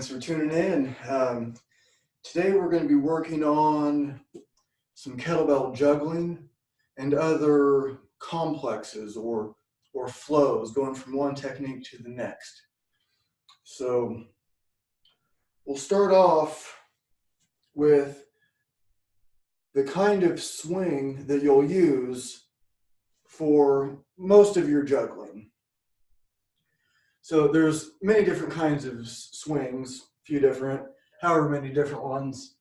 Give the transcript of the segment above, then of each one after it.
Thanks for tuning in. Today we're going to be working on some kettlebell juggling and other complexes or flows going from one technique to the next. So we'll start off with the kind of swing that you'll use for most of your juggling. So there's many different kinds of swings, however many different ones.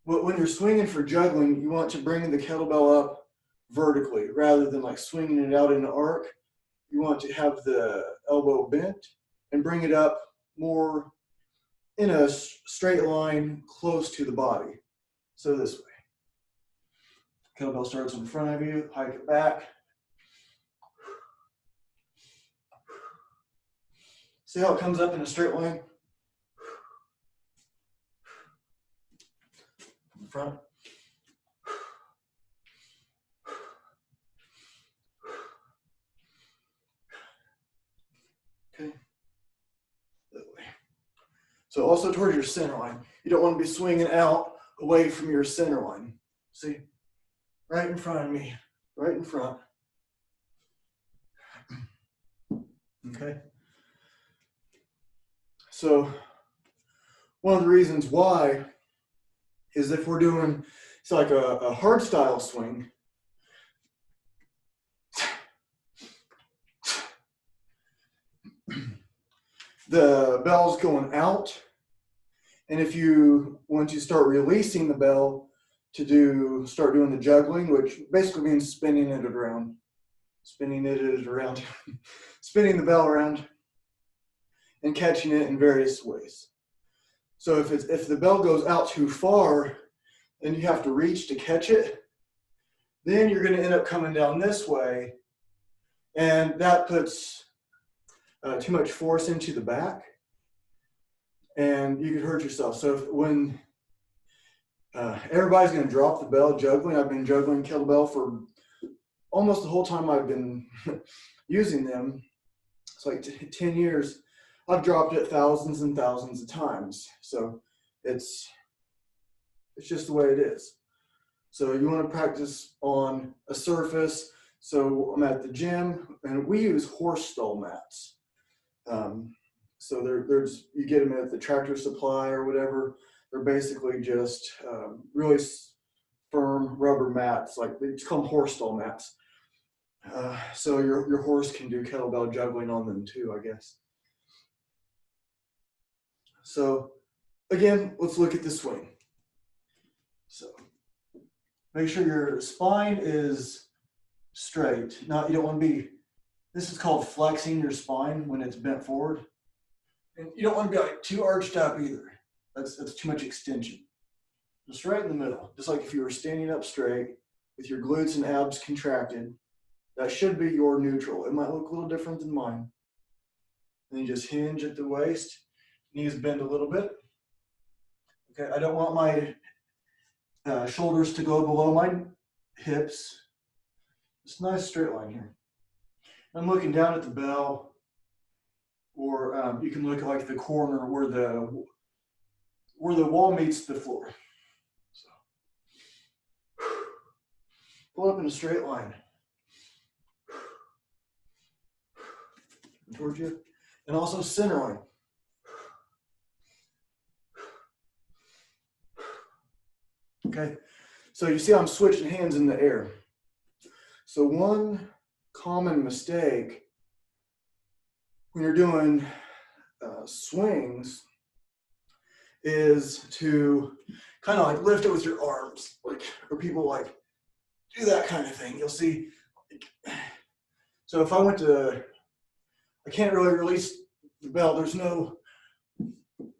But when you're swinging for juggling, you want to bring the kettlebell up vertically rather than like swinging it out in an arc. You want to have the elbow bent and bring it up more in a straight line close to the body. So this way. Kettlebell starts in front of you, hike it back. See how it comes up in a straight line? In front. Okay. That way. So also towards your center line. You don't want to be swinging out away from your center line. See? Right in front of me. Right in front. Okay. So one of the reasons why is if we're doing, it's like a hard style swing, the bell's going out, and if you want to start releasing the bell to start doing the juggling, which basically means spinning the bell around and catching it in various ways. So if the bell goes out too far and you have to reach to catch it, then you're going to end up coming down this way, and that puts too much force into the back, and you could hurt yourself. So when everybody's going to drop the bell juggling, I've been juggling kettlebell for almost the whole time I've been using them. It's like 10 years. I've dropped it thousands and thousands of times. So it's just the way it is. So you want to practice on a surface. So I'm at the gym, and we use horse stall mats. So there's you get them at the Tractor Supply or whatever. They're basically just really firm rubber mats, like they just call them horse stall mats. So your horse can do kettlebell juggling on them too, I guess. So again, let's look at the swing. So make sure your spine is straight. Now you don't want to be, this is called flexing your spine when it's bent forward. And you don't want to be like too arched up either. That's too much extension. Just right in the middle. Just like if you were standing up straight with your glutes and abs contracted, that should be your neutral. It might look a little different than mine. And you just hinge at the waist. Knees bend a little bit. Okay, I don't want my shoulders to go below my hips. It's a nice straight line here. I'm looking down at the bell, or you can look at like the corner where the wall meets the floor. So pull up in a straight line towards you, and also center line. Okay, so you see I'm switching hands in the air. So one common mistake when you're doing swings is to kind of like lift it with your arms, like, or people like do that kind of thing. You'll see. So if I can't really release the bell. There's no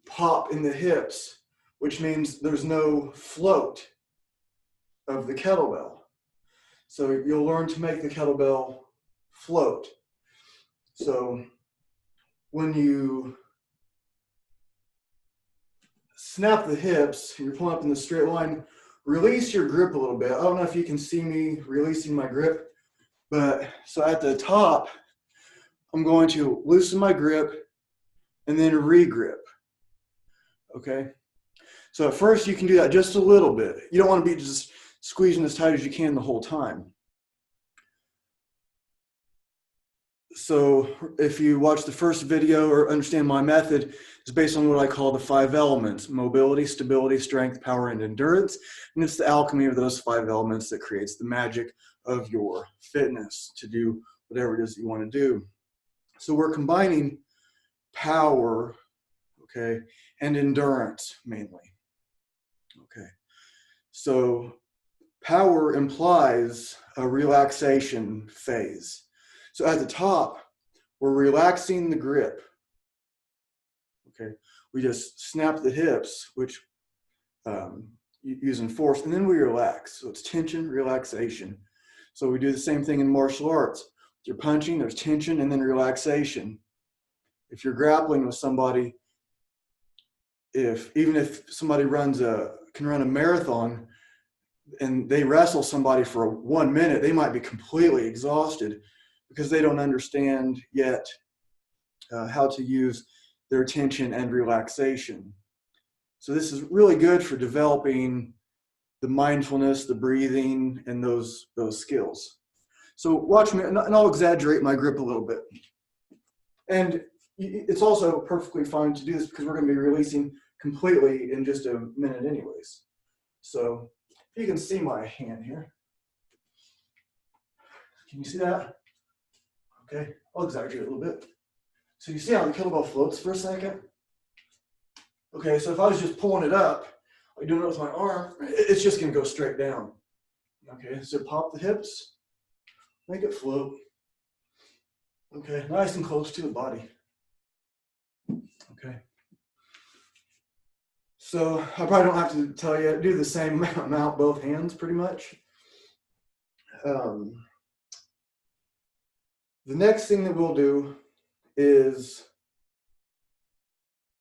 pop in the hips, which means there's no float of the kettlebell. So you'll learn to make the kettlebell float. So when you snap the hips, you're pulling up in the straight line, release your grip a little bit. I don't know if you can see me releasing my grip, but so at the top, I'm going to loosen my grip and then regrip. Okay? So at first you can do that just a little bit. You don't want to be just squeezing as tight as you can the whole time. So if you watch the first video or understand my method, it's based on what I call the 5 elements: mobility, stability, strength, power, and endurance. And it's the alchemy of those 5 elements that creates the magic of your fitness to do whatever it is that you want to do. So we're combining power, okay, and endurance mainly. Okay. So power implies a relaxation phase. So at the top, we're relaxing the grip. Okay, we just snap the hips, which using force, and then we relax. So it's tension, relaxation. So we do the same thing in martial arts. If you're punching, there's tension and then relaxation. If you're grappling with somebody, even if somebody can run a marathon and they wrestle somebody for 1 minute, they might be completely exhausted because they don't understand yet how to use their tension and relaxation. So this is really good for developing the mindfulness, the breathing, and those skills. So watch me, and I'll exaggerate my grip a little bit. And it's also perfectly fine to do this because we're going to be releasing completely in just a minute anyways. So you can see my hand here. Can you see that? Okay, I'll exaggerate a little bit. So you see how the kettlebell floats for a second? Okay, so if I was just pulling it up, like doing it with my arm, it's just gonna go straight down. Okay, so pop the hips, make it float. Okay, nice and close to the body. Okay. So I probably don't have to tell you, do the same amount both hands pretty much. The next thing that we'll do is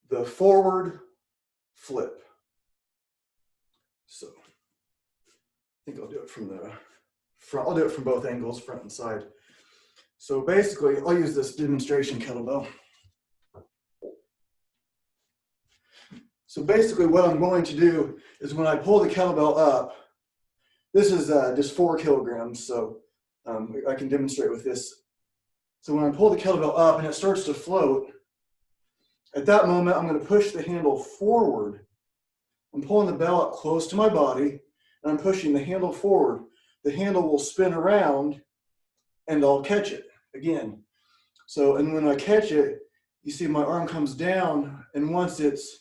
the forward flip. So I think I'll do it from the front. I'll do it from both angles, front and side. So basically, I'll use this demonstration kettlebell. So basically what I'm going to do is when I pull the kettlebell up, this is just 4 kilograms, so I can demonstrate with this. So when I pull the kettlebell up and it starts to float, at that moment, I'm going to push the handle forward. I'm pulling the bell up close to my body, and I'm pushing the handle forward. The handle will spin around, and I'll catch it again. So, and when I catch it, you see my arm comes down, and once it's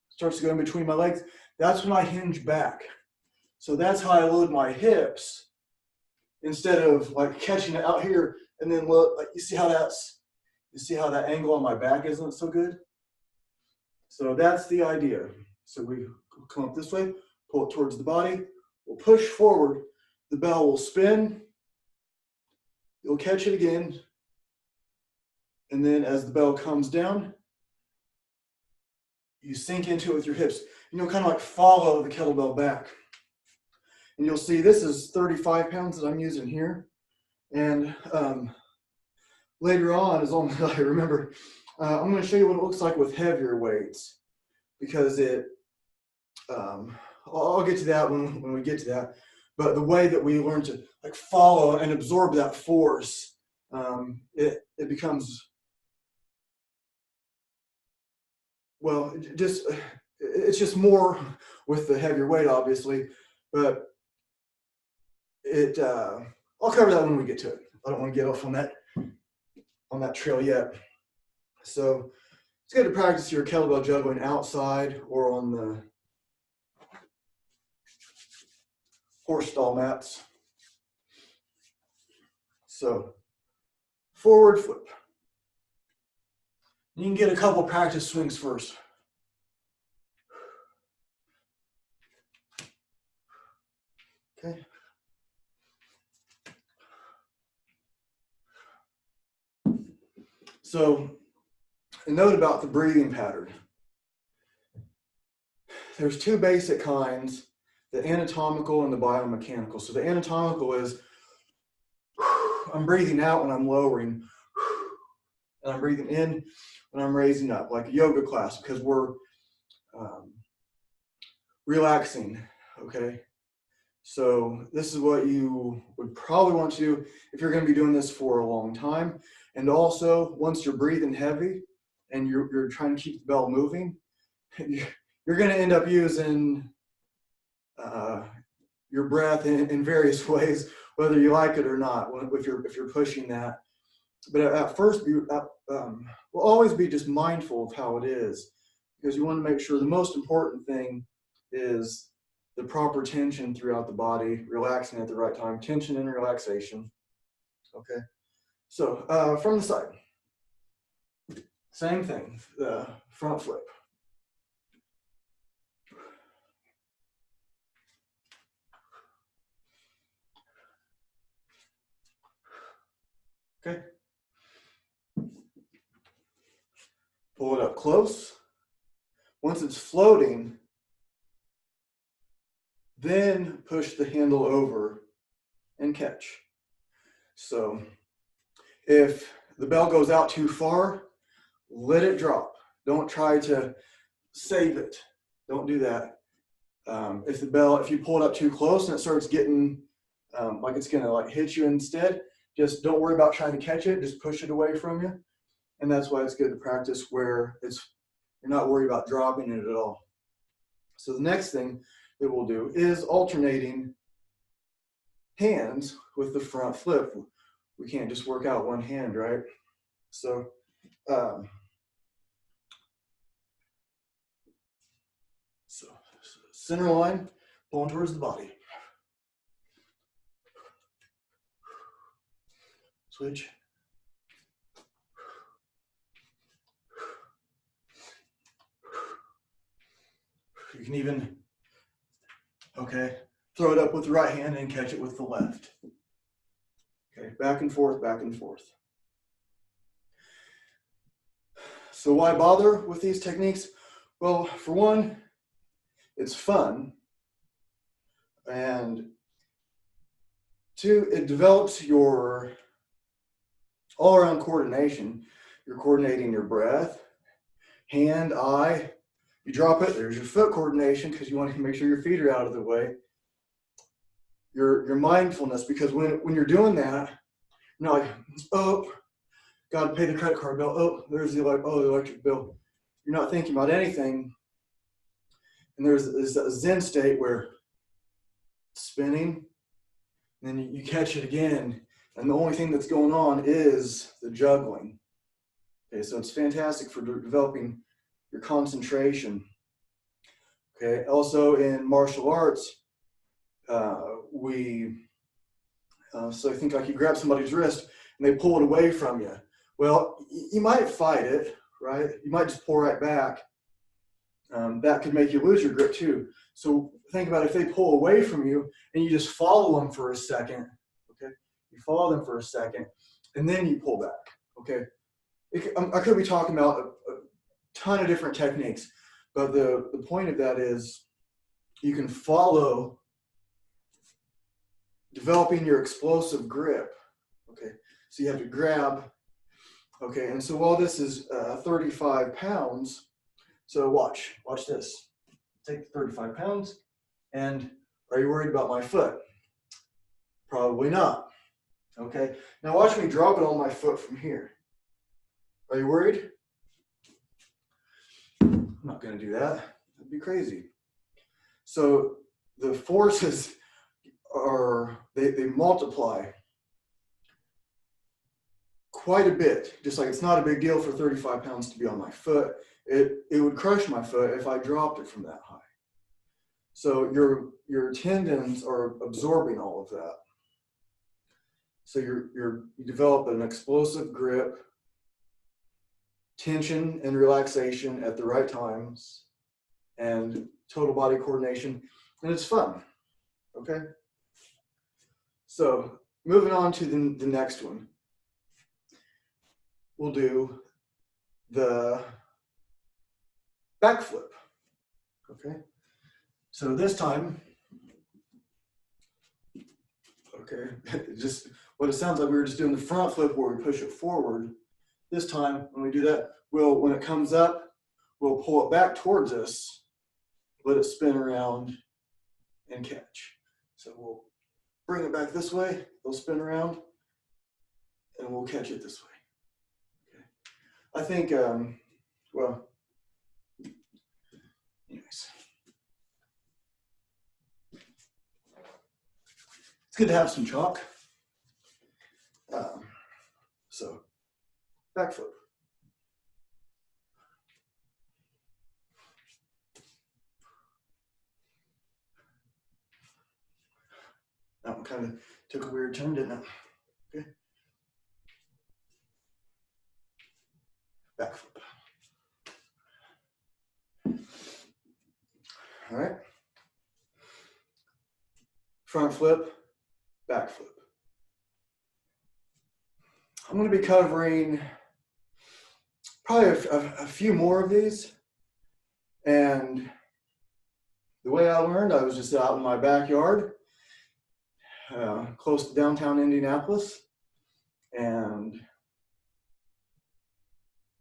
starts to go in between my legs, that's when I hinge back. So that's how I load my hips instead of like catching it out here and then look. Like you see how that angle on my back isn't so good? So that's the idea. So we come up this way, pull it towards the body, we'll push forward, the bell will spin, you'll catch it again, and then as the bell comes down, you sink into it with your hips, and you'll kind of like follow the kettlebell back. And you'll see this is 35 pounds that I'm using here. And later on, as long as I remember, I'm going to show you what it looks like with heavier weights, because I'll get to that when we get to that. But the way that we learn to like follow and absorb that force, it becomes, well, it's just more with the heavier weight, obviously, but I'll cover that when we get to it. I don't want to get off on that trail yet. So it's good to practice your kettlebell juggling outside or on the horse stall mats. So forward flip. You can get a couple practice swings first. Okay. So a note about the breathing pattern. There's 2 basic kinds, the anatomical and the biomechanical. So the anatomical is I'm breathing out when I'm lowering, and I'm breathing in when I'm raising up, like a yoga class, because we're relaxing, okay? So this is what you would probably want to do if you're going to be doing this for a long time. And also, once you're breathing heavy and you're trying to keep the bell moving, you're going to end up using your breath in various ways, whether you like it or not, if you're pushing that. But at first, we'll always be just mindful of how it is, because you want to make sure the most important thing is the proper tension throughout the body, relaxing at the right time, tension and relaxation. Okay, so from the side, same thing, the front flip. Okay, pull it up close. Once it's floating, then push the handle over and catch. So if the bell goes out too far, let it drop. Don't try to save it. Don't do that. If you pull it up too close and it starts getting like it's gonna like hit you instead, just don't worry about trying to catch it. Just push it away from you. And that's why it's good to practice where you're not worried about dropping it at all. So the next thing that we'll do is alternating hands with the front flip. We can't just work out one hand, right? So center line, pulling towards the body. Switch. You can even, okay, throw it up with the right hand and catch it with the left. Okay, back and forth, back and forth. So why bother with these techniques? Well, for one, it's fun. And two, it develops your all-around coordination. You're coordinating your breath, hand, eye. You drop it, there's your foot coordination, because you want to make sure your feet are out of the way. Your mindfulness, because when you're doing that, you're not like, oh, got to pay the credit card bill. Oh, there's the electric bill. You're not thinking about anything. And there's a Zen state where it's spinning, and then you catch it again, and the only thing that's going on is the juggling. Okay, so it's fantastic for developing your concentration. Okay, also in martial arts, so I think like you grab somebody's wrist and they pull it away from you. Well, you might fight it, right? You might just pull right back. That could make you lose your grip too. So think about if they pull away from you and you just follow them for a second, okay? You follow them for a second and then you pull back, okay? I could be talking about a ton of different techniques, but the point of that is you can follow developing your explosive grip, okay? So you have to grab, okay? And so while this is 35 pounds, so watch this. Take the 35 pounds, and are you worried about my foot? Probably not, okay? Now watch me drop it on my foot from here. Are you worried? I'm not gonna do that, that'd be crazy. So the forces they multiply quite a bit, just like it's not a big deal for 35 pounds to be on my foot. It would crush my foot if I dropped it from that high. So your tendons are absorbing all of that. So you develop an explosive grip, tension and relaxation at the right times, and total body coordination, and it's fun, okay? So moving on to the next one. We'll do the backflip, okay? So this time, okay, just what it sounds like, we were just doing the front flip where we push it forward. This time, when we do that, when it comes up, we'll pull it back towards us, let it spin around, and catch. So we'll bring it back this way, it'll spin around, and we'll catch it this way. Okay. I think, well, anyways. It's good to have some chalk. So, back flip. That one kind of took a weird turn, didn't it? Okay. Back flip. All right. Front flip, back flip. I'm going to be covering probably a few more of these. And the way I learned, I was just out in my backyard, close to downtown Indianapolis. And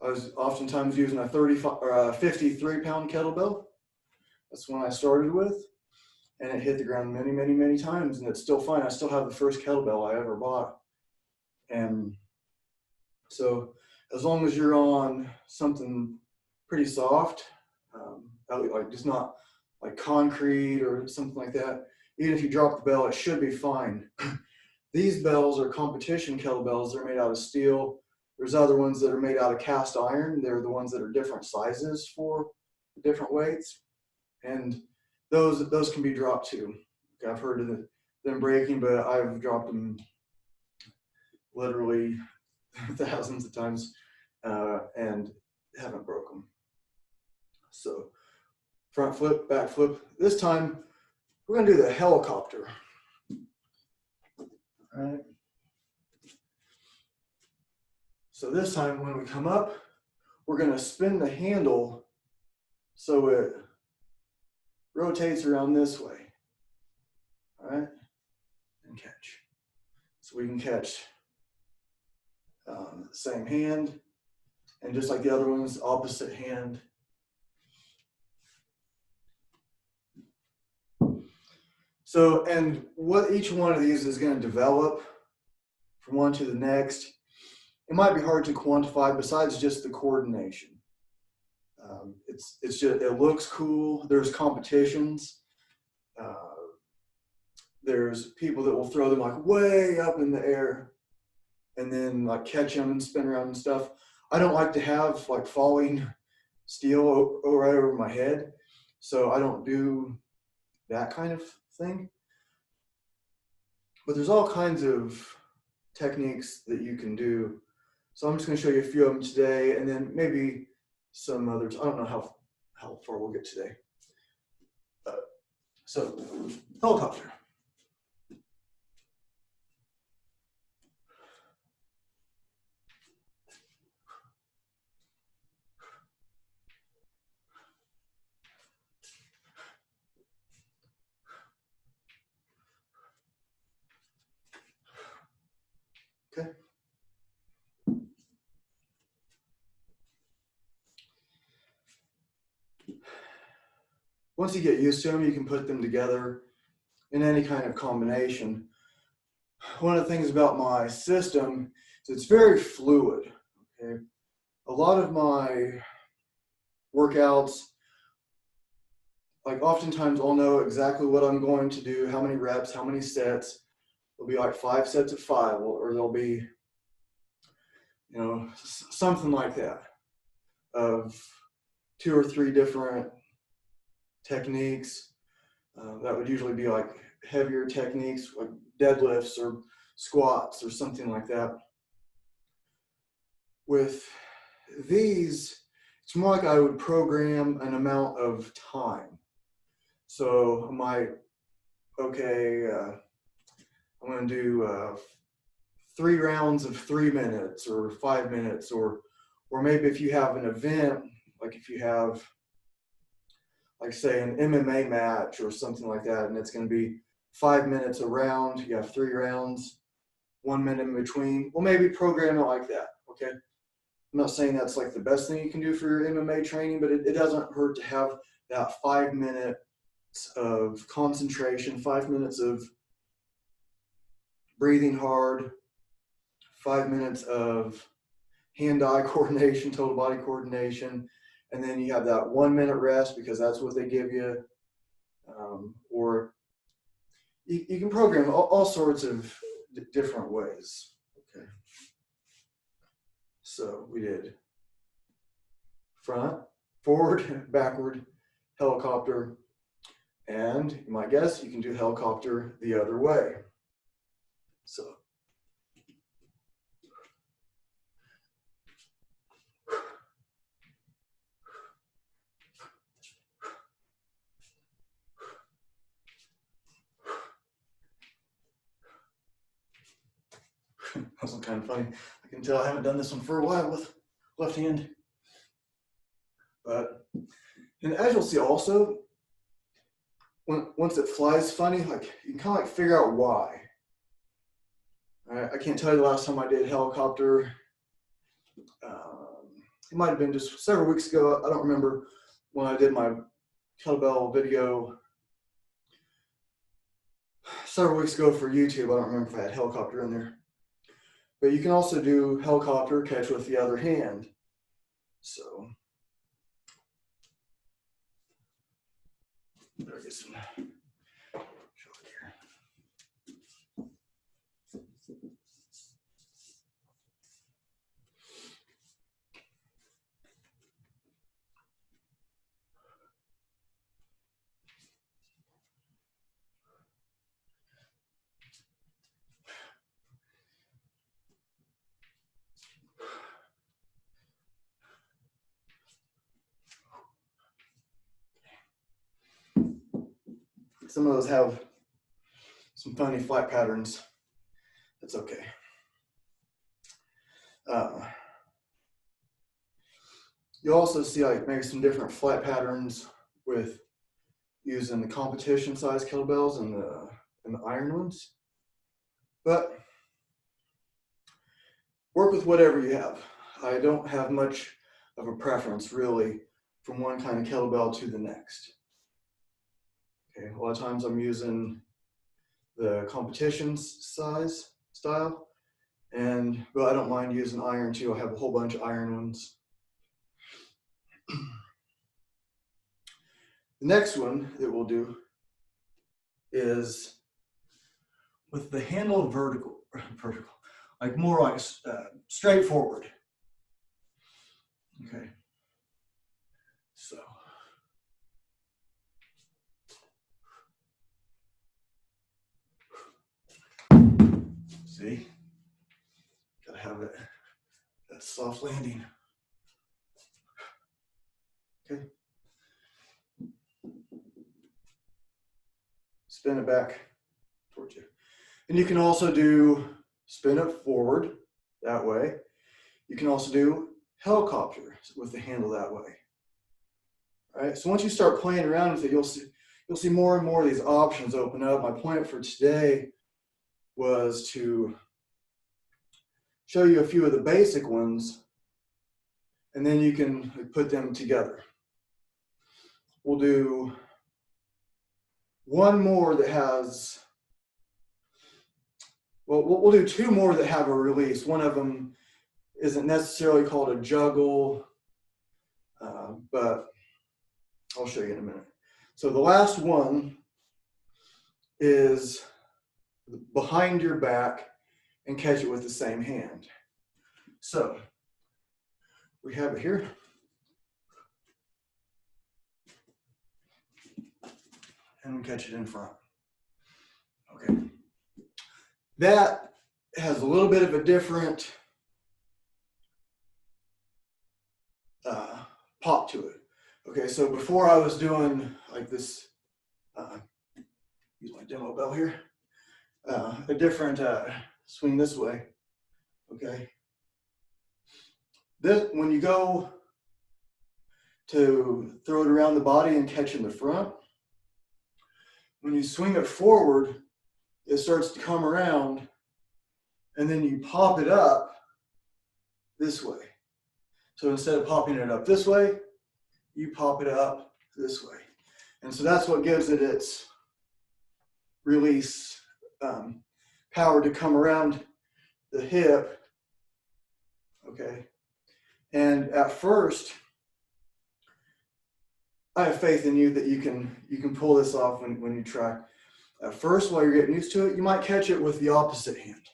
I was oftentimes using a 53-pound kettlebell. That's when I started with. And it hit the ground many, many, many times. And it's still fine. I still have the first kettlebell I ever bought. And so as long as you're on something pretty soft, like just not like concrete or something like that, even if you drop the bell, it should be fine. These bells are competition kettlebells. They're made out of steel. There's other ones that are made out of cast iron. They're the ones that are different sizes for different weights. And those can be dropped too. I've heard of them breaking, but I've dropped them literally thousands of times and haven't broke them. So front flip, back flip. This time we're going to do the helicopter. All right. So this time when we come up, we're going to spin the handle so it rotates around this way. All right, and catch. So we can catch the same hand, and just like the other ones, opposite hand. So, and what each one of these is going to develop from one to the next, it might be hard to quantify besides just the coordination. It's just, it looks cool. There's competitions. There's people that will throw them like way up in the air and then like catch them and spin around and stuff. I don't like to have like falling steel right over my head. So I don't do that kind of thing. But there's all kinds of techniques that you can do. So I'm just going to show you a few of them today, and then maybe some others. I don't know how far we'll get today. So helicopter. Okay. Once you get used to them, you can put them together in any kind of combination. One of the things about my system is it's very fluid. Okay? A lot of my workouts, like oftentimes I'll know exactly what I'm going to do, how many reps, how many sets. There'll be like 5 sets of 5, or there'll be, you know, something like that of 2 or 3 different techniques. That would usually be like heavier techniques like deadlifts or squats or something like that. With these, it's more like I would program an amount of time. So I might, okay, I'm going to do 3 rounds of 3 minutes or 5 minutes, or maybe if you have an event, like if you have, like say an MMA match or something like that, and it's going to be 5 minutes a round, you have 3 rounds, 1 minute in between. Well, maybe program it like that, okay? I'm not saying that's like the best thing you can do for your MMA training, but it doesn't hurt to have that 5 minutes of concentration, 5 minutes of breathing hard, 5 minutes of hand-eye coordination, total body coordination, and then you have that 1 minute rest because that's what they give you. Or you can program all sorts of different ways. Okay. So we did front, forward, backward, helicopter, and you might guess you can do helicopter the other way. So that's kind of funny. I can tell I haven't done this one for a while with left hand. But, and as you'll see also, once it flies funny, like you can kind of like figure out why. I can't tell you the last time I did helicopter. It might have been just several weeks ago. I don't remember when I did my kettlebell video several weeks ago for YouTube. I don't remember if I had helicopter in there. But you can also do helicopter catch with the other hand. So better get some shot here. Some of those have some funny flat patterns. That's okay. You'll also see like maybe some different flat patterns with using the competition size kettlebells and the iron ones. But work with whatever you have. I don't have much of a preference really from one kind of kettlebell to the next. Okay, a lot of times I'm using the competition size style, but I don't mind using iron too. I have a whole bunch of iron ones. The next one that we'll do is with the handle vertical, like more like straight forward. Okay, so. See, gotta have that soft landing. Okay. Spin it back towards you. And you can also do spin it forward that way. You can also do helicopter with the handle that way. All right, so once you start playing around with it, you'll see more and more of these options open up. My point for today was to show you a few of the basic ones, and then you can put them together. We'll do one more that has, well, we'll do two more that have a release. One of them isn't necessarily called a juggle, but I'll show you in a minute. So the last one is behind your back and catch it with the same hand. So we have it here. And we catch it in front. Okay. That has a little bit of a different pop to it. Okay, so before I was doing like this, use my demo bell here, a different swing this way. Okay. This, when you go to throw it around the body and catch in the front, when you swing it forward, it starts to come around, and then you pop it up this way. So instead of popping it up this way, you pop it up this way. And so that's what gives it its release power to come around the hip. Okay. And at first, I have faith in you that you can pull this off when you try. At first, while you're getting used to it, you might catch it with the opposite hand.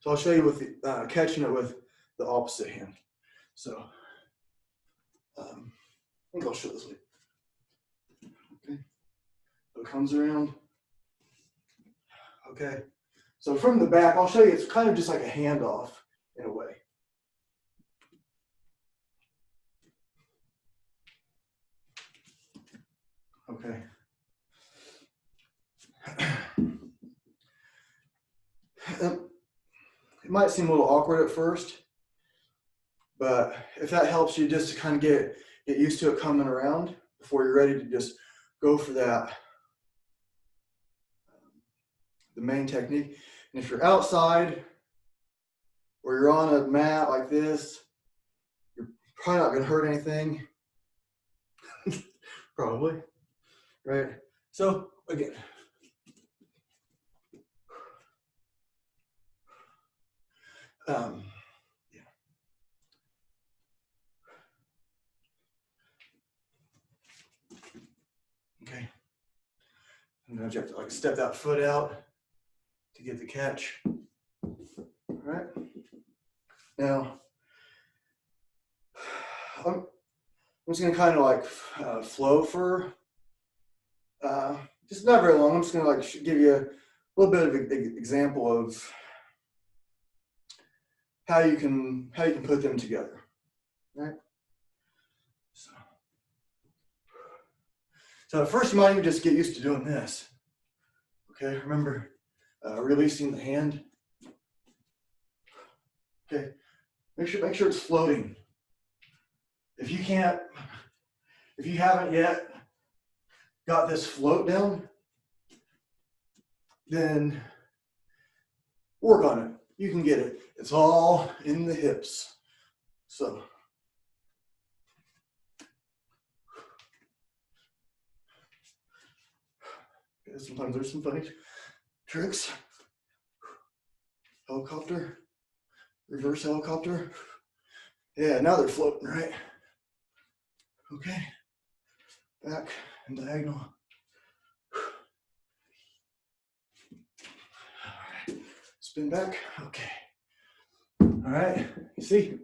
So I'll show you with the, catching it with the opposite hand. So I think I'll show this way. Okay. So it comes around. Okay. So from the back, I'll show you, it's kind of just like a handoff in a way. Okay. It might seem a little awkward at first, but if that helps you just to kind of get used to it coming around before you're ready to just go for that, the main technique. And if you're outside or you're on a mat like this, you're probably not going to hurt anything. Probably, right? So again, yeah. Okay. Sometimes you have to like step that foot out to get the catch. All right. Now, I'm just going to kind of like flow for just not very long. I'm just going to like give you a little bit of an example of how you can put them together, right? So at first you might even just get used to doing this. Okay, remember releasing the hand. Okay, make sure it's floating. If you haven't yet got this float down, then work on it. You can get it. It's all in the hips. So sometimes there's some funny tricks. Helicopter, reverse helicopter. Yeah, now they're floating, right? Okay, back and diagonal. All right, spin back, okay. All right, you see?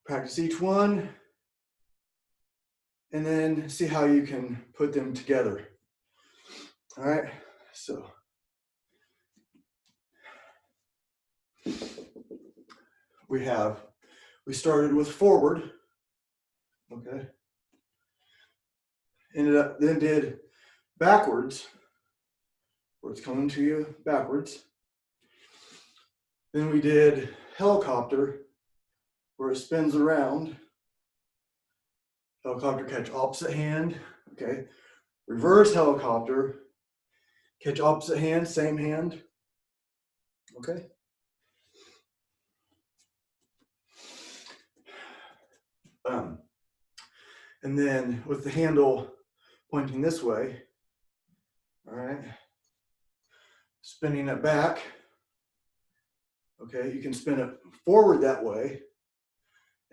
Practice each one, and then see how you can put them together. All right, so. We started with forward, okay. Then did backwards, where it's coming to you backwards. Then we did helicopter, where it spins around. Helicopter, catch opposite hand, okay. Reverse helicopter, catch opposite hand, same hand, okay. And then with the handle pointing this way, all right, spinning it back, okay, you can spin it forward that way,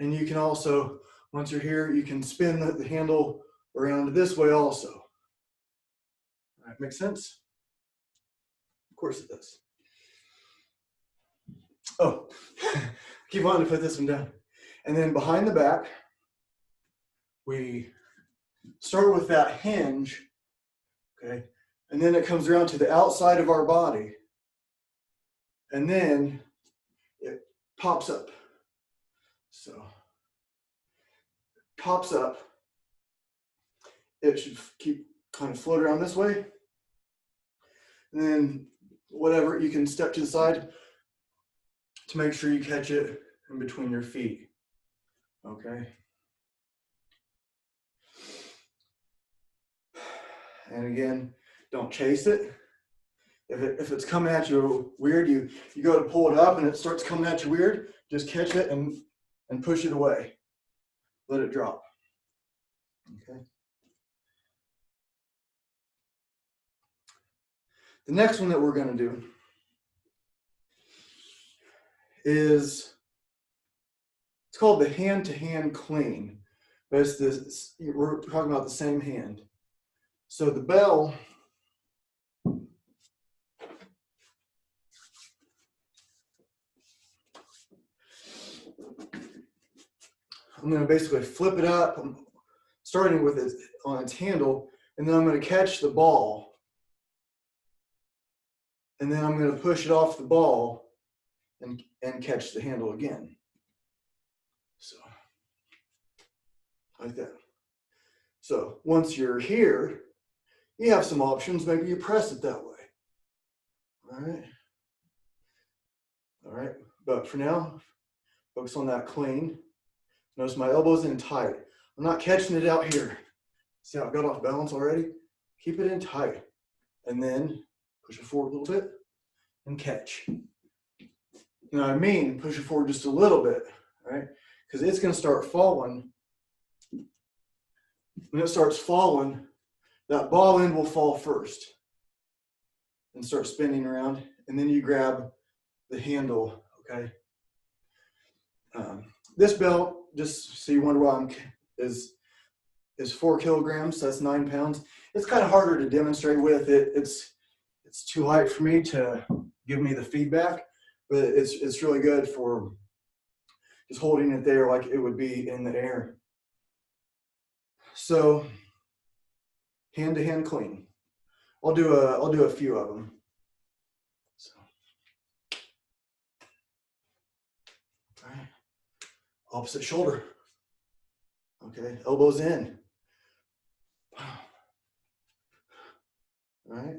and you can also, once you're here, you can spin the handle around this way also. All right, make sense? Of course it does. Oh, keep wanting to put this one down. And then behind the back, we start with that hinge, okay, and then it comes around to the outside of our body, and then it pops up. So, pops up. It should keep kind of float around this way, and then whatever, you can step to the side to make sure you catch it in between your feet, okay. And again, don't chase it. If it's coming at you weird, you go to pull it up and it starts coming at you weird, just catch it and push it away. Let it drop. Okay. The next one that we're going to do is, it's called the hand-to-hand clean. But it's this, we're talking about the same hand. So the bell, I'm going to basically flip it up, starting with it on its handle, and then I'm going to catch the ball. And then I'm going to push it off the ball and catch the handle again. So, like that. So once you're here, you have some options. Maybe you press it that way. All right. All right. But for now, focus on that clean. Notice my elbow's in tight. I'm not catching it out here. See how it got off balance already? Keep it in tight. And then push it forward a little bit and catch. Now I mean, push it forward just a little bit, right? Because it's going to start falling. When it starts falling, that ball end will fall first and start spinning around. And then you grab the handle, okay? This belt, just so you wonder why is 4 kilograms, so that's 9 pounds. It's kind of harder to demonstrate with. It's too light for me to give me the feedback, but it's really good for just holding it there like it would be in the air. So hand-to-hand clean. I'll do a few of them. So, all right. Opposite shoulder. Okay, elbows in. All right.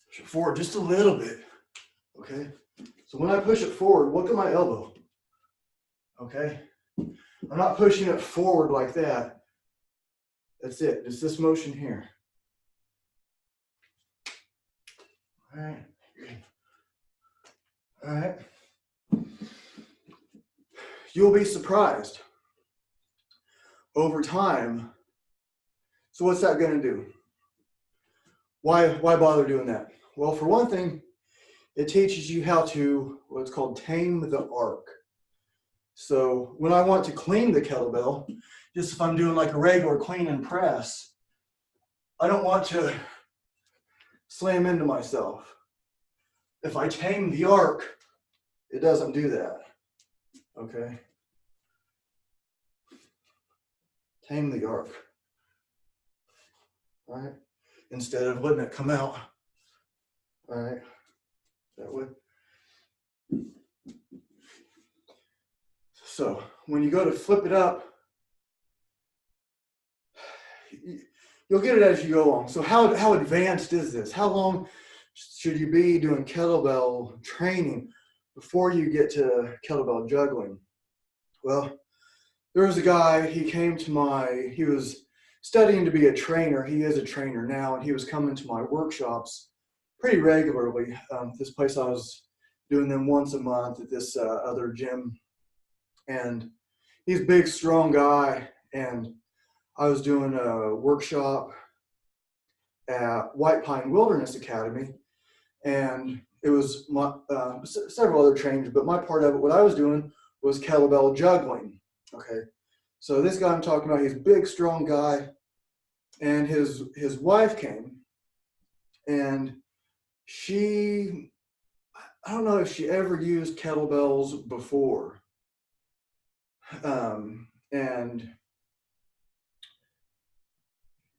Push it forward just a little bit. Okay. So when I push it forward, look at my elbow. Okay. I'm not pushing it forward like that. That's it. Just this motion here. All right. All right. You'll be surprised over time. So what's that going to do? Why bother doing that? Well, for one thing, it teaches you how to, what's called tame the arc. So when I want to clean the kettlebell, just if I'm doing like a regular clean and press, I don't want to slam into myself. If I tame the arc, it doesn't do that. Okay? Tame the arc. All right? Instead of letting it come out. All right? That way. So when you go to flip it up, you'll get it as you go along. So how advanced is this? How long should you be doing kettlebell training before you get to kettlebell juggling? Well, there was a guy, he was studying to be a trainer. He is a trainer now, and he was coming to my workshops pretty regularly. This place I was doing them once a month at this other gym. And he's a big, strong guy, and I was doing a workshop at White Pine Wilderness Academy, and it was several other trainers, but my part of it, what I was doing was kettlebell juggling. Okay, so this guy I'm talking about, he's a big, strong guy, and his wife came, and I don't know if she ever used kettlebells before. And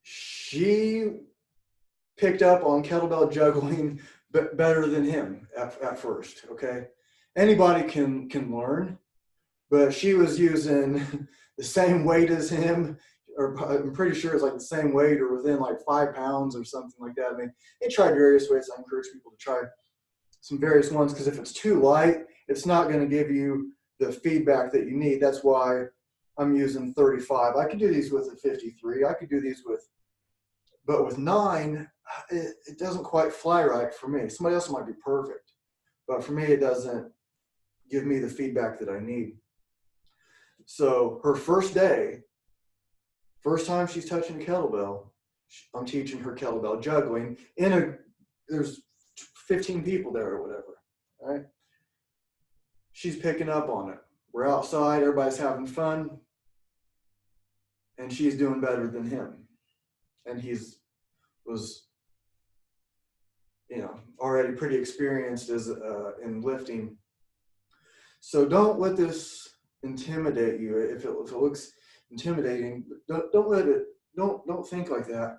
she picked up on kettlebell juggling better than him at first, okay? Anybody can learn, but she was using the same weight as him, or I'm pretty sure it's like the same weight or within like 5 pounds or something like that. I mean, they tried various ways. I encourage people to try some various ones, because if it's too light, it's not going to give you the feedback that you need. That's why I'm using 35. I could do these with a 53. I could do these with But with 9, it doesn't quite fly right for me. Somebody else might be perfect, but for me, it doesn't give me the feedback that I need. So her first day, first time she's touching a kettlebell, I'm teaching her kettlebell juggling there's 15 people there or whatever, right? She's picking up on it. We're outside, everybody's having fun, and she's doing better than him. And was, already pretty experienced in lifting. So don't let this intimidate you. If it looks intimidating, don't think like that.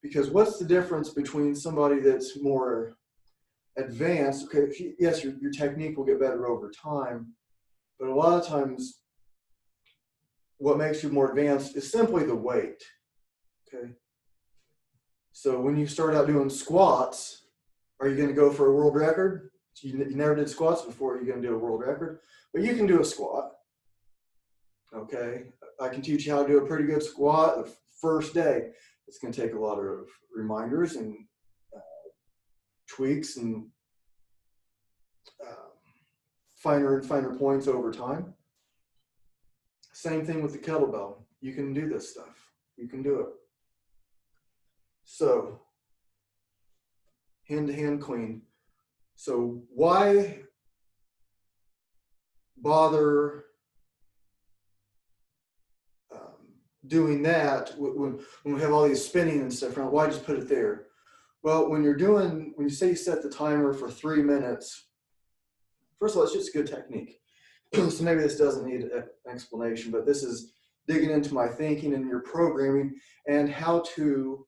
Because what's the difference between somebody that's more advanced? Okay, yes, your technique will get better over time, but a lot of times what makes you more advanced is simply the weight. Okay. So when you start out doing squats, are you going to go for a world record? You never did squats before, you're going to do a world record, but you can do a squat. Okay. I can teach you how to do a pretty good squat the first day. It's going to take a lot of reminders and tweaks and finer and finer points over time. Same thing with the kettlebell. You can do this stuff. You can do it. So, hand-to-hand clean. So why bother doing that when we have all these spinning and stuff around? Why just put it there? Well, when you say you set the timer for 3 minutes, first of all, it's just a good technique. So maybe this doesn't need an explanation, but this is digging into my thinking and your programming and how to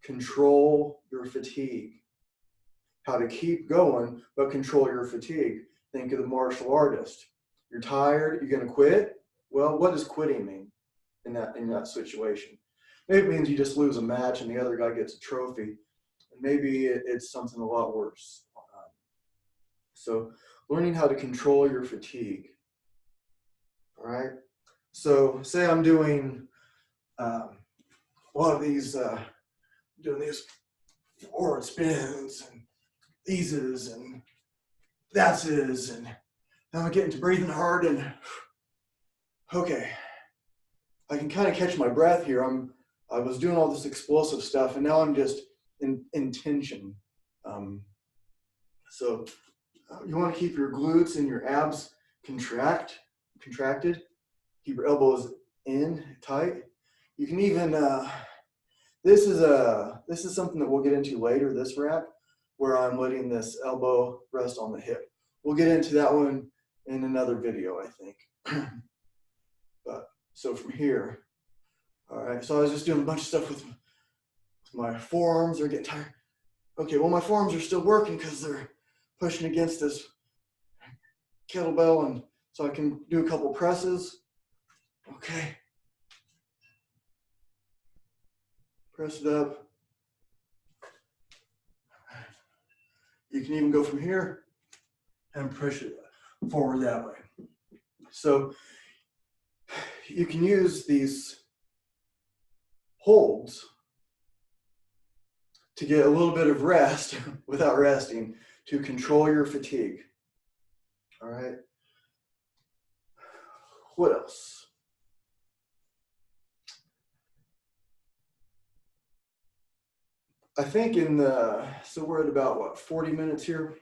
control your fatigue. How to keep going, but control your fatigue. Think of the martial artist. You're tired, you're going to quit. Well, what does quitting mean in that situation? Maybe it means you just lose a match and the other guy gets a trophy. And maybe it's something a lot worse. So learning how to control your fatigue. All right. So say I'm doing a lot of these, doing these forward spins and theses and thatses, and now I'm getting to breathing hard, and okay, I can kind of catch my breath here. I was doing all this explosive stuff, and now I'm just in tension. So you want to keep your glutes and your abs contracted. Keep your elbows in tight. You can even this is something that we'll get into later. This rack, where I'm letting this elbow rest on the hip. We'll get into that one in another video, I think. But so from here, all right. So I was just doing a bunch of stuff with my forearms. They're getting tired. Okay, well, my forearms are still working because they're pushing against this kettlebell, and so I can do a couple presses. Okay. Press it up. You can even go from here and push it forward that way. So you can use these holds to get a little bit of rest without resting, to control your fatigue. All right. What else? I think so we're at about what, 40 minutes here.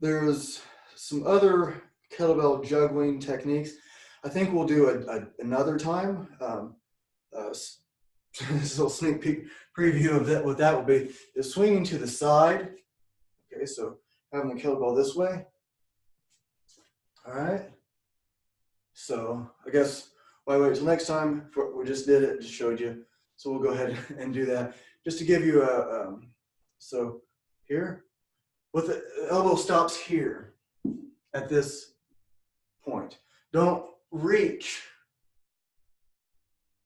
There's some other kettlebell juggling techniques. I think we'll do another time. This little sneak peek preview of that, what that will be, is swinging to the side. Okay, so having the kettlebell this way. All right. So I guess why wait till next time? We just did it, just showed you. So we'll go ahead and do that. Just to give you so here, with the elbow stops here at this point. Don't reach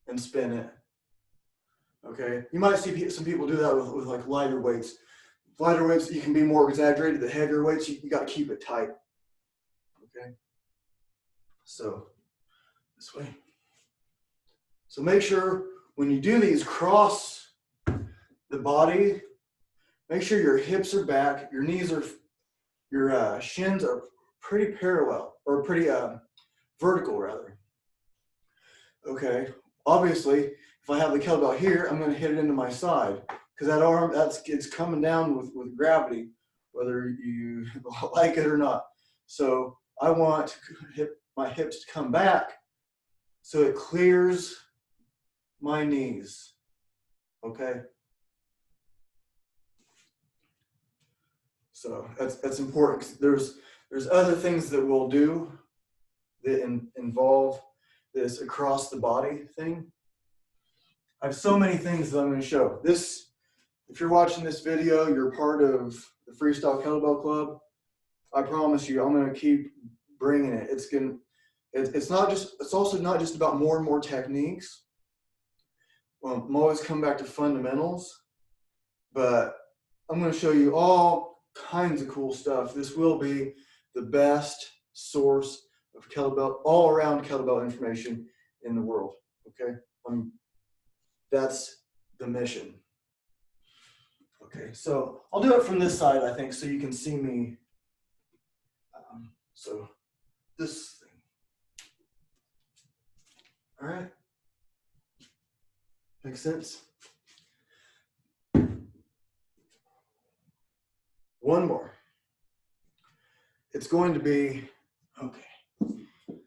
and spin it. Okay, you might see some people do that with like lighter weights. Lighter weights, you can be more exaggerated. The heavier weights, you got to keep it tight. Okay, so this way. So make sure when you do these cross the body, make sure your hips are back, your knees are, your shins are pretty parallel, or pretty vertical rather. Okay, obviously, if I have the kettlebell here, I'm going to hit it into my side because that arm, it's coming down with gravity, whether you like it or not. So I want my hips to come back so it clears my knees. Okay. So that's important. There's other things that we'll do that involve this across the body thing. I have so many things that I'm going to show. This, if you're watching this video, you're part of the Freestyle Kettlebell Club. I promise you, I'm going to keep bringing it. It's also not just about more and more techniques. Well, I'm always coming back to fundamentals, but I'm going to show you all kinds of cool stuff. This will be the best source of kettlebell, all around kettlebell information in the world. Okay, that's the mission. Okay, so I'll do it from this side, I think, so you can see me. So this thing. All right, makes sense. One more. It's going to be, okay.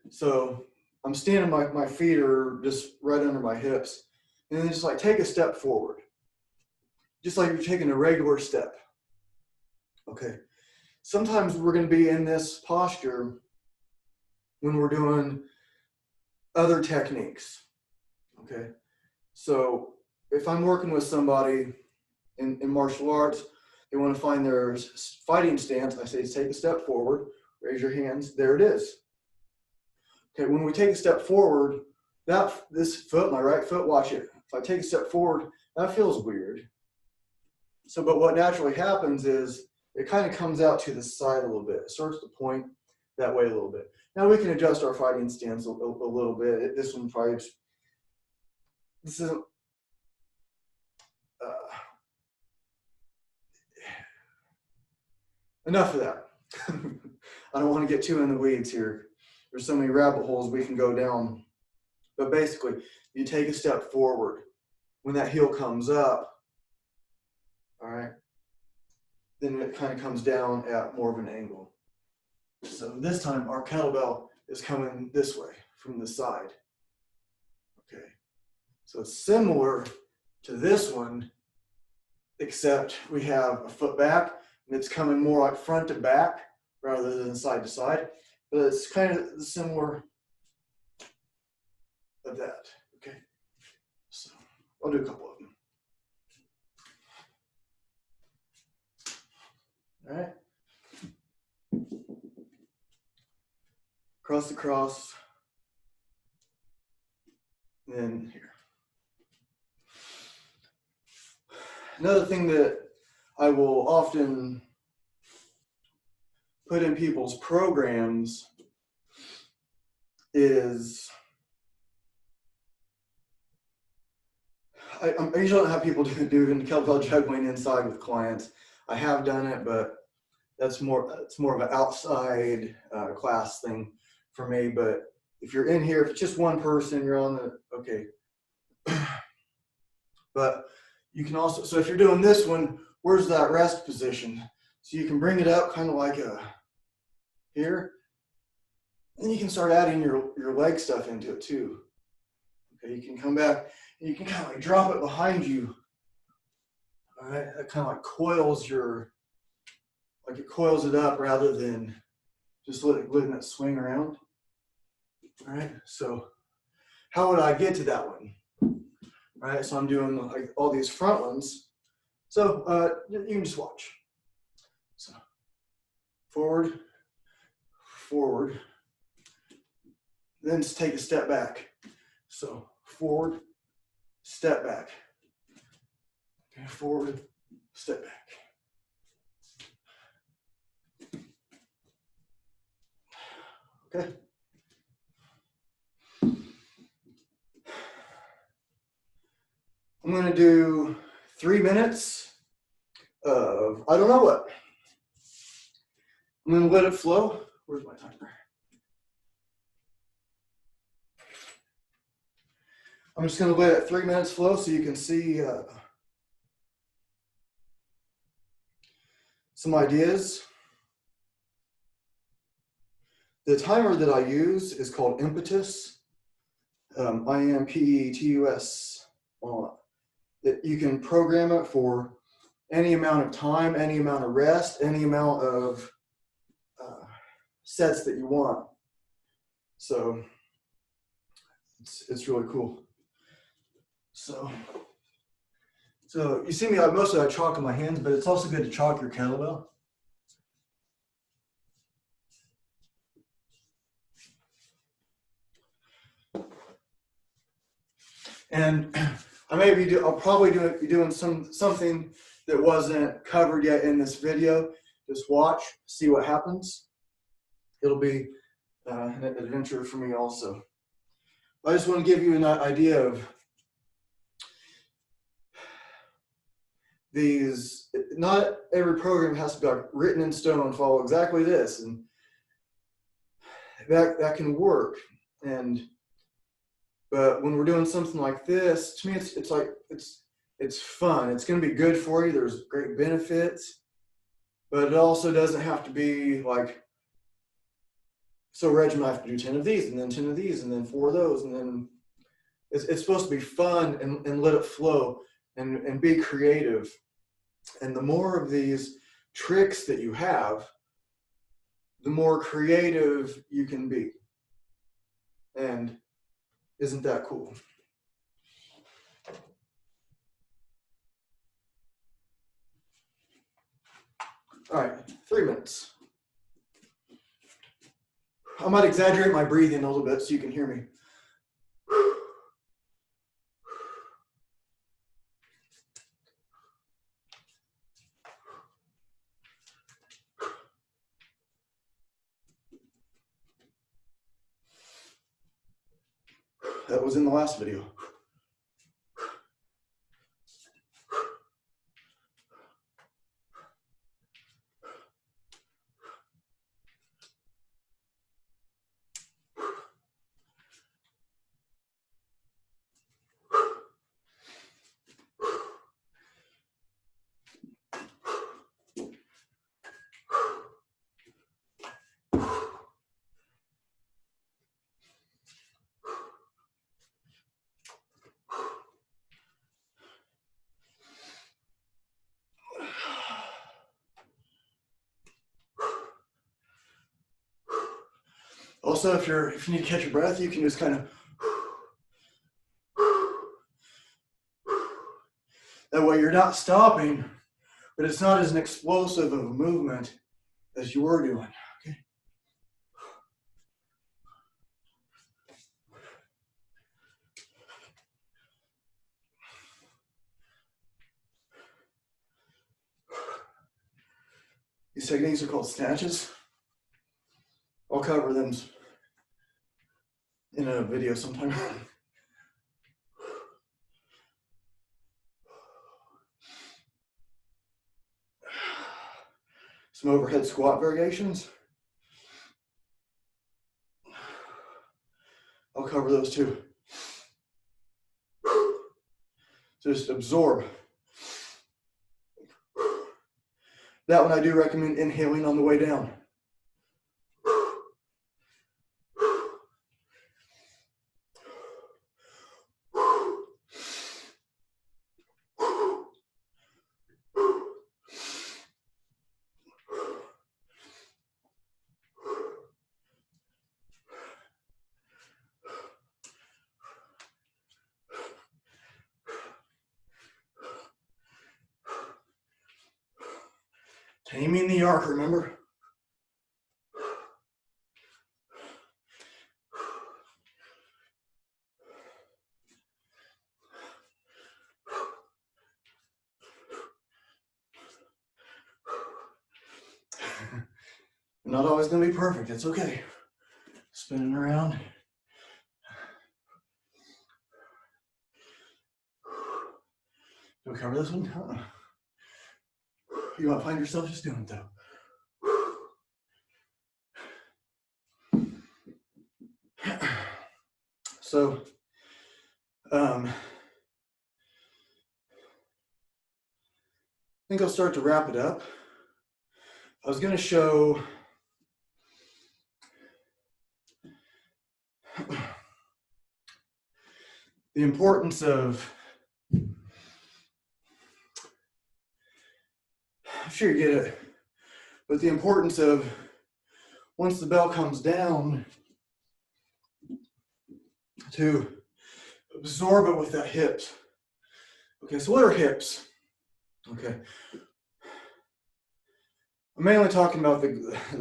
So I'm standing, my feet are just right under my hips. And then just like take a step forward. Just like you're taking a regular step. Okay. Sometimes we're going to be in this posture when we're doing other techniques. Okay. So if I'm working with somebody in martial arts, they want to find their fighting stance, I say take a step forward, raise your hands, there it is. Okay, when we take a step forward, this foot, my right foot, watch it. If I take a step forward, that feels weird. So, but what naturally happens is it kind of comes out to the side a little bit. It starts to point that way a little bit. Now we can adjust our fighting stance a little bit. This one probably, this isn't, enough of that. I don't want to get too in the weeds here. There's so many rabbit holes we can go down. But basically, you take a step forward. When that heel comes up, all right, then it kind of comes down at more of an angle. So this time our kettlebell is coming this way from the side. Okay, so it's similar to this one, except we have a foot back and it's coming more like front to back rather than side to side. But it's kind of similar of that. Okay, so I'll do a couple of them. All right. Cross the cross. Then here. Another thing that I will often put in people's programs is I usually don't have people do kettlebell juggling inside with clients. I have done it, but it's more of an outside class thing for me. But if you're in here, if it's just one person, you're on the, okay. But you can also, so if you're doing this one, where's that rest position? So you can bring it up kind of like here. Then you can start adding your leg stuff into it too. Okay, you can come back and you can kind of like drop it behind you. All right, that kind of like coils it coils it up rather than just letting it swing around. All right, so how would I get to that one? All right, so I'm doing like all these front ones. So you can just watch. So forward, forward, then just take a step back. So forward, step back. Okay, forward, step back. Okay. I'm going to do 3 minutes of I don't know what. I'm going to let it flow. Where's my timer? I'm just going to let it 3 minutes flow so you can see some ideas. The timer that I use is called Impetus. IMPETUS. You can program it for any amount of time, any amount of rest, any amount of sets that you want. So it's really cool. So you see me, mostly I chalk in my hands, but it's also good to chalk your kettlebell. And I'll probably be doing something that wasn't covered yet in this video. Just watch, see what happens. It'll be an adventure for me also. I just want to give you an idea of these. Not every program has to be like written in stone, follow exactly this, and that can work. But when we're doing something like this, to me, it's fun. It's going to be good for you. There's great benefits, but it also doesn't have to be like so regimented. I have to do 10 of these, and then 10 of these, and then 4 of those, and then it's supposed to be fun and let it flow and be creative. And the more of these tricks that you have, the more creative you can be. And isn't that cool? All right, 3 minutes. I might exaggerate my breathing a little bit so you can hear me. That was in the last video. Also, if you need to catch your breath, you can just kind of. That way you're not stopping, but it's not as an explosive of a movement as you were doing, okay? These techniques are called snatches. I'll cover them in a video sometime. Some overhead squat variations. I'll cover those too. Just absorb. That one I do recommend inhaling on the way down. Taming the arc, remember? Not always going to be perfect. It's okay. Spinning around. Do we cover this one? You might find yourself just doing it though. So, I think I'll start to wrap it up. I was going to show the importance of, I'm sure you get it, but the importance of once the bell comes down to absorb it with that hips. Okay, so what are hips? Okay. I'm mainly talking about the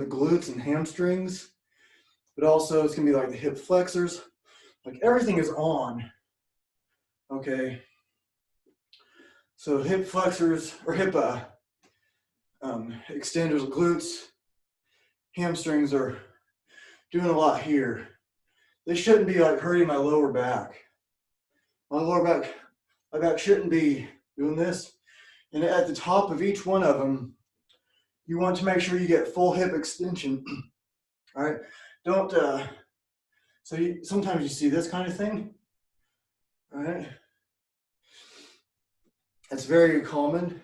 glutes and hamstrings, but also it's gonna be like the hip flexors. Like everything is on, okay? So hip flexors or hip extenders, glutes, hamstrings are doing a lot here. They shouldn't be like hurting my lower back. My back shouldn't be doing this. And at the top of each one of them, you want to make sure you get full hip extension. All right, don't, sometimes you see this kind of thing, all right? It's very common,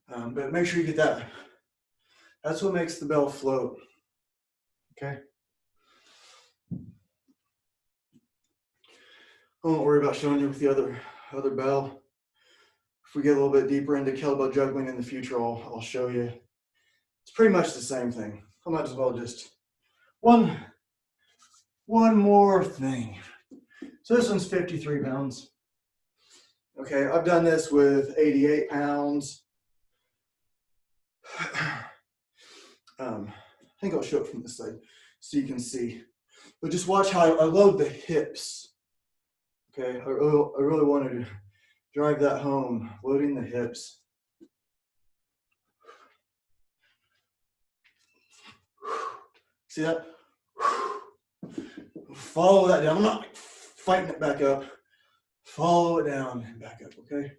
but make sure you get that. That's what makes the bell float, okay? I won't worry about showing you with the other bell. If we get a little bit deeper into kettlebell juggling in the future, I'll show you. It's pretty much the same thing. I might as well just, one more thing. So this one's 53 pounds. Okay, I've done this with 88 pounds. I think I'll show it from this side so you can see. But just watch how I load the hips. Okay, I really wanted to drive that home, loading the hips. See that? Follow that down. I'm not fighting it back up. Follow it down and back up, okay?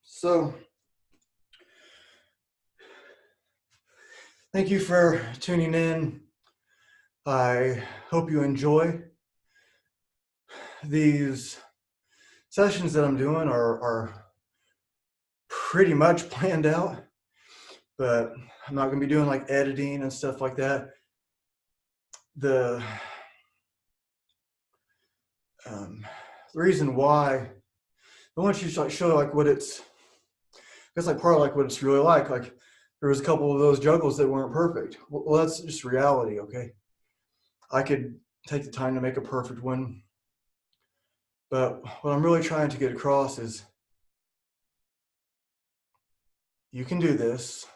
So, thank you for tuning in. I hope you enjoy. These sessions that I'm doing are pretty much planned out, but I'm not going to be doing like editing and stuff like that. The reason why I want you to like show like what it's, I guess like part of like what it's really like there was a couple of those juggles that weren't perfect. Well, that's just reality, okay? I could take the time to make a perfect one, but what I'm really trying to get across is you can do this.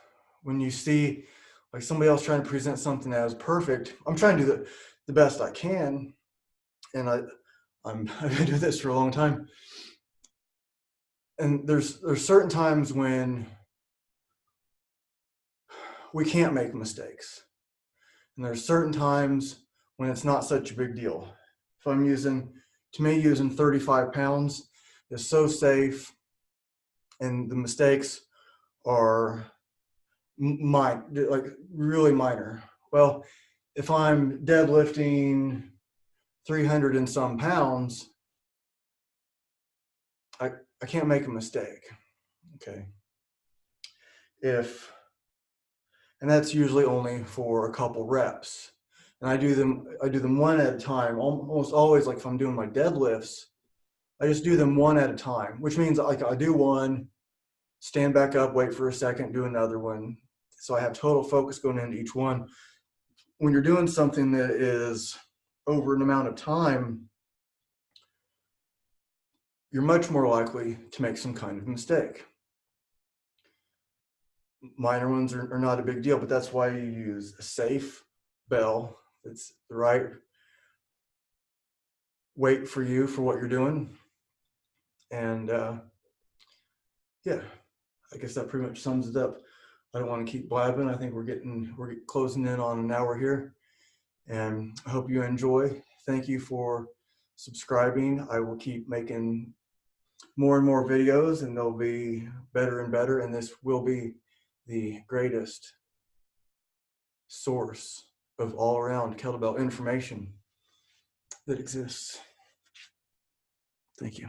When you see like somebody else trying to present something as perfect, I'm trying to do the best I can, and I've been doing this for a long time. And there's certain times when we can't make mistakes, and there's certain times when it's not such a big deal. If I'm using 35 pounds is so safe, and the mistakes are like really minor. Well, if I'm deadlifting 300 and some pounds, I can't make a mistake, okay? And that's usually only for a couple reps. And I do them one at a time. Almost always, like if I'm doing my deadlifts, I just do them one at a time, which means like I do one, stand back up, wait for a second, do another one. So I have total focus going into each one. When you're doing something that is over an amount of time, you're much more likely to make some kind of mistake. Minor ones are not a big deal, but that's why you use a safe bell. It's the right weight for you for what you're doing. And yeah, I guess that pretty much sums it up. I don't want to keep blabbing. I think we're closing in on an hour here. And I hope you enjoy. Thank you for subscribing. I will keep making more and more videos, and they'll be better and better, and this will be the greatest source of all-around kettlebell information that exists. Thank you.